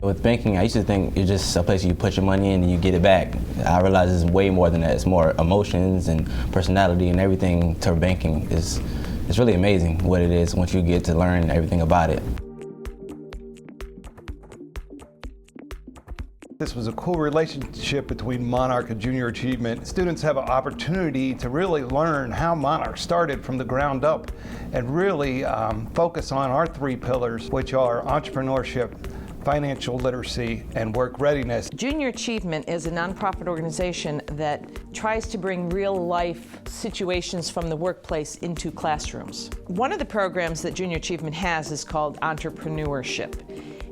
With banking, I used to think it's just a place you put your money in and you get it back. I realize it's way more than that. It's more emotions and personality and everything to banking. It's really amazing what it is once you get to learn everything about it. This was a cool relationship between Monarch and Junior Achievement. Students have an opportunity to really learn how Monarch started from the ground up and really focus on our 3 pillars, which are entrepreneurship, financial literacy, and work readiness. Junior Achievement is a nonprofit organization that tries to bring real-life situations from the workplace into classrooms. One of the programs that Junior Achievement has is called entrepreneurship.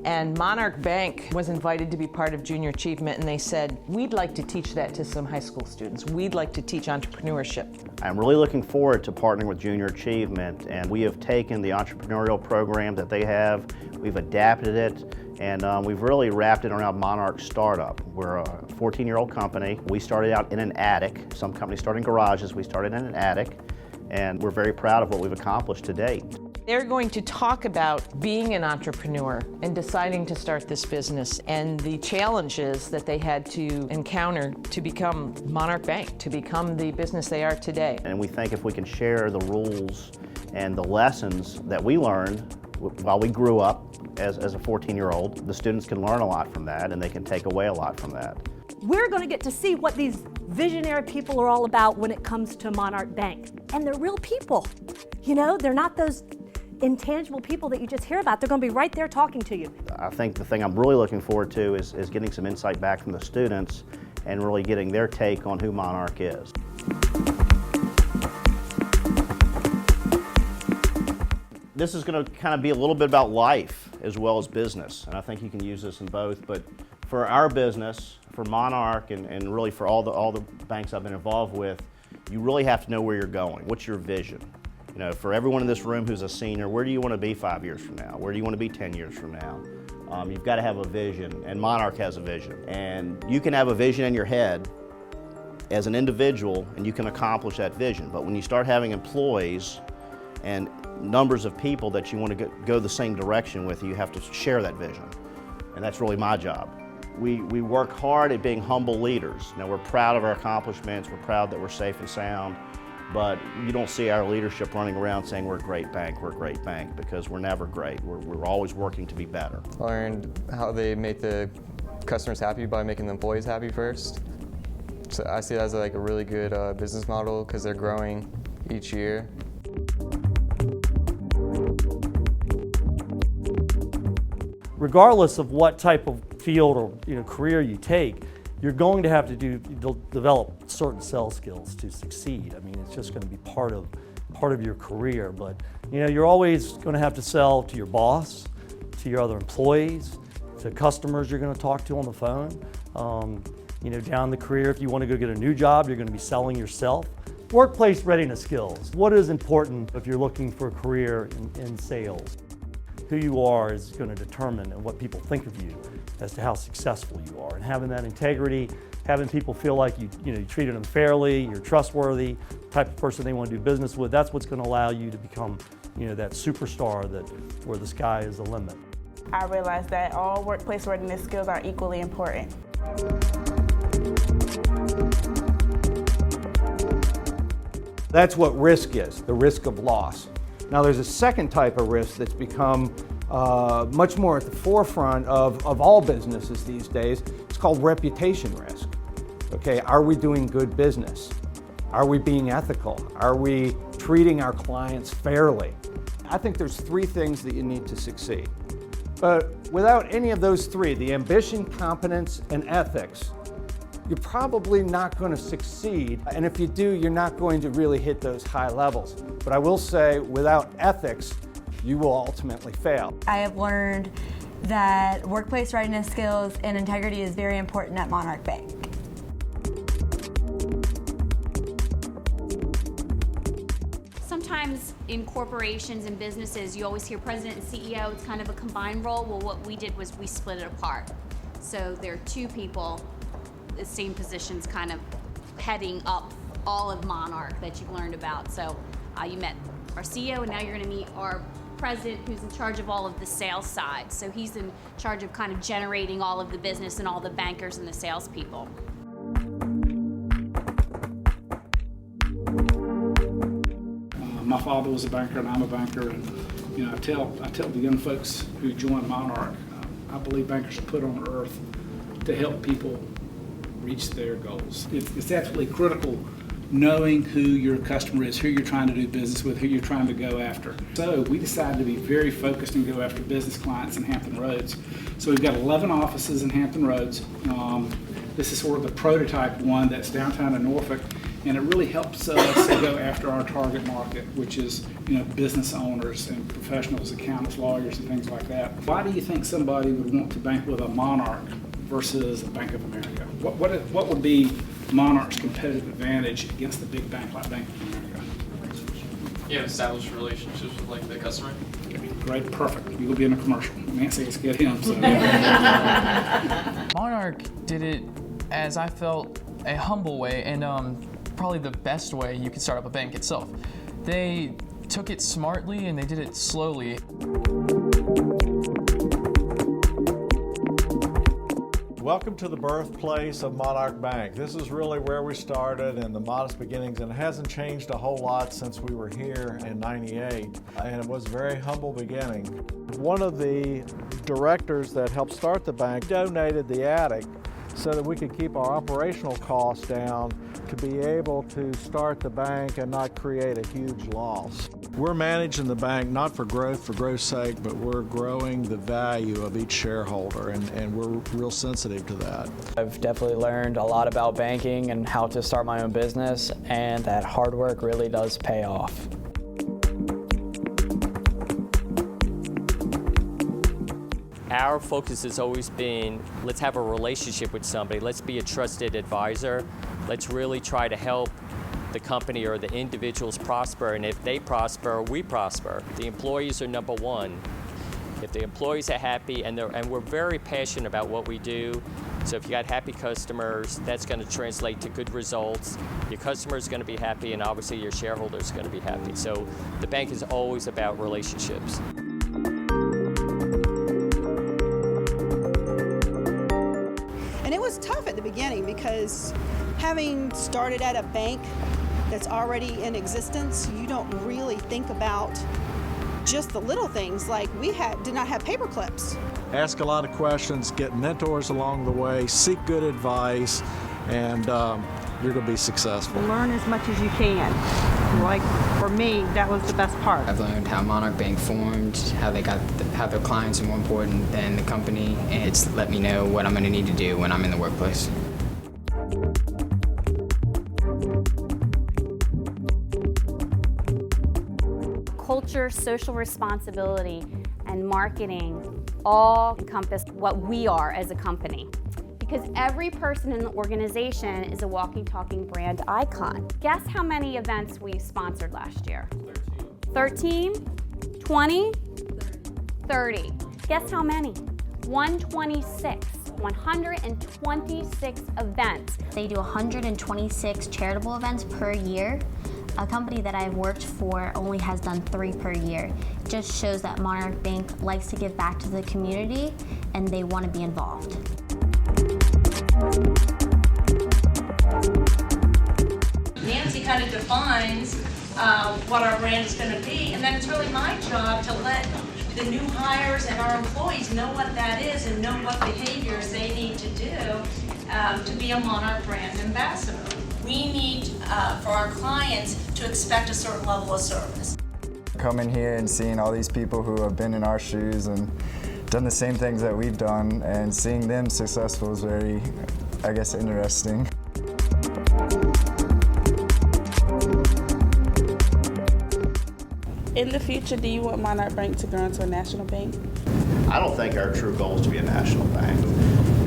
And Monarch Bank was invited to be part of Junior Achievement, and they said, we'd like to teach that to some high school students. We'd like to teach entrepreneurship. I'm really looking forward to partnering with Junior Achievement, and we have taken the entrepreneurial program that they have, we've adapted it, and we've really wrapped it around Monarch Startup. We're a 14-year-old company. We started out in an attic. Some companies start in garages. We started in an attic, and we're very proud of what we've accomplished to date. They're going to talk about being an entrepreneur and deciding to start this business and the challenges that they had to encounter to become Monarch Bank, to become the business they are today. And we think if we can share the rules and the lessons that we learned while we grew up as a 14-year-old, the students can learn a lot from that and they can take away a lot from that. We're going to get to see what these visionary people are all about when it comes to Monarch Bank. And they're real people. You know, they're not those intangible people that you just hear about. They're going to be right there talking to you. I think the thing I'm really looking forward to is getting some insight back from the students and really getting their take on who Monarch is. This is going to kind of be a little bit about life as well as business, and I think you can use this in both. But for our business, for Monarch, and really for all the banks I've been involved with, you really have to know where you're going. What's your vision? You know, for everyone in this room who's a senior, where do you want to be 5 years from now? Where do you want to be 10 years from now? You've got to have a vision, and Monarch has a vision. And you can have a vision in your head as an individual, and you can accomplish that vision. But when you start having employees and numbers of people that you want to go the same direction with, you have to share that vision. And that's really my job. We work hard at being humble leaders. Now, we're proud of our accomplishments. We're proud that we're safe and sound. But you don't see our leadership running around saying we're a great bank, because we're never great. We're always working to be better. I learned how they make the customers happy by making the employees happy first. So I see it as like a really good business model because they're growing each year. Regardless of what type of field or career you take, you're going to have to develop certain sales skills to succeed. I mean, it's just going to be part of your career. But you're always going to have to sell to your boss, to your other employees, to customers you're going to talk to on the phone. Down the career, if you want to go get a new job, you're going to be selling yourself. Workplace readiness skills. What is important if you're looking for a career in sales? Who you are is going to determine what people think of you as to how successful you are. And having that integrity, having people feel like you treated them fairly, you're trustworthy, type of person they want to do business with, that's what's going to allow you to become that superstar where the sky is the limit. I realized that all workplace readiness skills are equally important. That's what risk is, the risk of loss. Now there's a second type of risk that's become much more at the forefront of all businesses these days. It's called reputation risk. Okay, are we doing good business? Are we being ethical? Are we treating our clients fairly? I think there's 3 things that you need to succeed. But without any of those 3, the ambition, competence, and ethics, you're probably not going to succeed. And if you do, you're not going to really hit those high levels. But I will say, without ethics, you will ultimately fail. I have learned that workplace readiness skills and integrity is very important at Monarch Bank. Sometimes in corporations and businesses, you always hear president and CEO, it's kind of a combined role. Well, what we did was we split it apart. So there are 2 people, the same positions, kind of heading up all of Monarch that you've learned about. So you met our CEO, and now you're going to meet our president who's in charge of all of the sales side. So he's in charge of kind of generating all of the business and all the bankers and the salespeople. My father was a banker and I'm a banker, and I tell the young folks who join Monarch, I believe bankers are put on earth to help people reach their goals. It's absolutely critical knowing who your customer is, who you're trying to do business with, who you're trying to go after. So we decided to be very focused and go after business clients in Hampton Roads. So we've got 11 offices in Hampton Roads. This is sort of the prototype one that's downtown in Norfolk, and it really helps us go after our target market, which is business owners and professionals, accountants, lawyers, and things like that. Why do you think somebody would want to bank with a Monarch versus a Bank of America? What would be Monarch's competitive advantage against the big bank like Bank of America? You have established relationships with the customer. Okay, great, perfect. You will be in a commercial. Nancy's get him. So. Monarch did it, as I felt, a humble way and probably the best way you could start up a bank itself. They took it smartly and they did it slowly. Welcome to the birthplace of Monarch Bank. This is really where we started in the modest beginnings, and it hasn't changed a whole lot since we were here in '98, and it was a very humble beginning. One of the directors that helped start the bank donated the attic so that we could keep our operational costs down to be able to start the bank and not create a huge loss. We're managing the bank not for growth's sake, but we're growing the value of each shareholder, and we're real sensitive to that. I've definitely learned a lot about banking and how to start my own business, and that hard work really does pay off. Our focus has always been, let's have a relationship with somebody, let's be a trusted advisor, let's really try to help the company or the individuals prosper, and if they prosper, we prosper. The employees are number one. If the employees are happy, and we're very passionate about what we do, so if you got happy customers, that's going to translate to good results. Your customer is going to be happy, and obviously your shareholders are going to be happy. So the bank is always about relationships. And it was tough at the beginning because having started at a bank that's already in existence, you don't really think about just the little things, like we did not have paper clips. Ask a lot of questions, get mentors along the way, seek good advice, and you're going to be successful. Learn as much as you can. Like for me, that was the best part. I've learned how Monarch Bank formed, how their clients are more important than the company, and it's let me know what I'm going to need to do when I'm in the workplace. Culture, social responsibility, and marketing all encompass what we are as a company. Because every person in the organization is a walking, talking brand icon. Guess how many events we sponsored last year? 13? 20? 30. Guess how many? 126. 126 events. They do 126 charitable events per year. A company that I've worked for only has done 3 per year. It just shows that Monarch Bank likes to give back to the community and they want to be involved. Nancy kind of defines what our brand is going to be, and then it's really my job to let the new hires and our employees know what that is and know what behaviors they need to do to be a Monarch brand ambassador. We need for our clients to expect a certain level of service. Coming here and seeing all these people who have been in our shoes and done the same things that we've done, and seeing them successful is very, I guess, interesting. In the future, do you want Monarch Bank to grow into a national bank? I don't think our true goal is to be a national bank.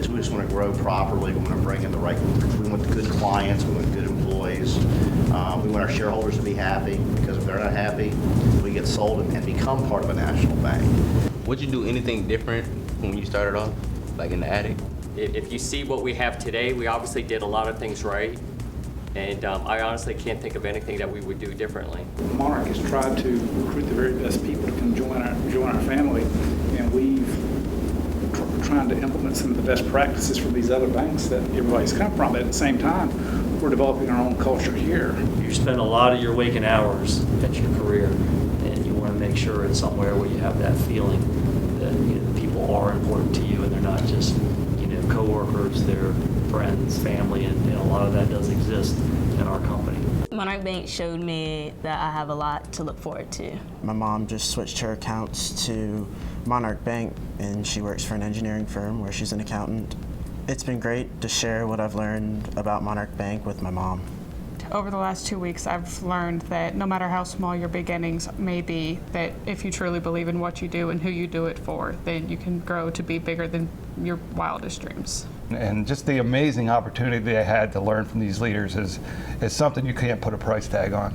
We just want to grow properly. We want to bring in the right, we want good clients, we want good employees. We want our shareholders to be happy, because if they're not happy, we get sold and become part of a national bank. Would you do anything different when you started off, like in the attic? If you see what we have today, we obviously did a lot of things right. And I honestly can't think of anything that we would do differently. Monarch has tried to recruit the very best people to come join our family, and we've trying to implement some of the best practices from these other banks that everybody's come from. But at the same time, we're developing our own culture here. You spend a lot of your waking hours at your career, and you want to make sure it's somewhere where you have that feeling that the people are important to you, and they're not just coworkers, they're friends, family, and a lot of that does exist in our company. Monarch Bank showed me that I have a lot to look forward to. My mom just switched her accounts to Monarch Bank, and she works for an engineering firm where she's an accountant. It's been great to share what I've learned about Monarch Bank with my mom. Over the last 2 weeks, I've learned that no matter how small your beginnings may be, that if you truly believe in what you do and who you do it for, then you can grow to be bigger than your wildest dreams. And just the amazing opportunity I had to learn from these leaders is something you can't put a price tag on.